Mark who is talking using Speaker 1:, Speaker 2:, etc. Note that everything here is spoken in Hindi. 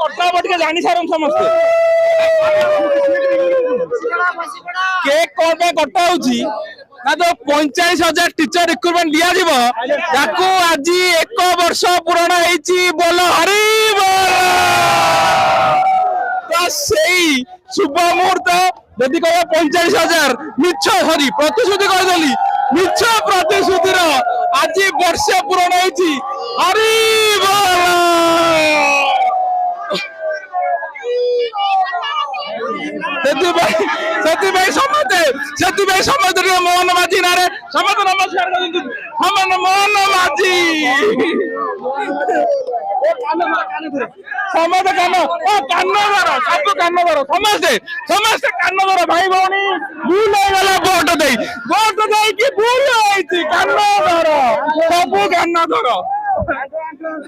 Speaker 1: कटा हब टिके जानी सारन समस्त केक कौन पे कटा होउची ना तो 45,000 टीचर रिक्रुटमेंट दिया जीवो याकू आज 1 वर्ष पूर्ण हेची बोलो हरि बोल तो सेही शुभ मुहूर्त यदि कह 45,000 मिछ सॉरी प्रतिश्रुति करदेली मिछ प्रतिश्रुति आज वर्ष पूर्ण हेची हरि बोल समस्त मोहन माझी ना समस्त नमस्कार हमन मोहन माझी समस्त कान सब कान समस्त कान भाई भौणी भूल गला भोट दे कि भूल कान सब कान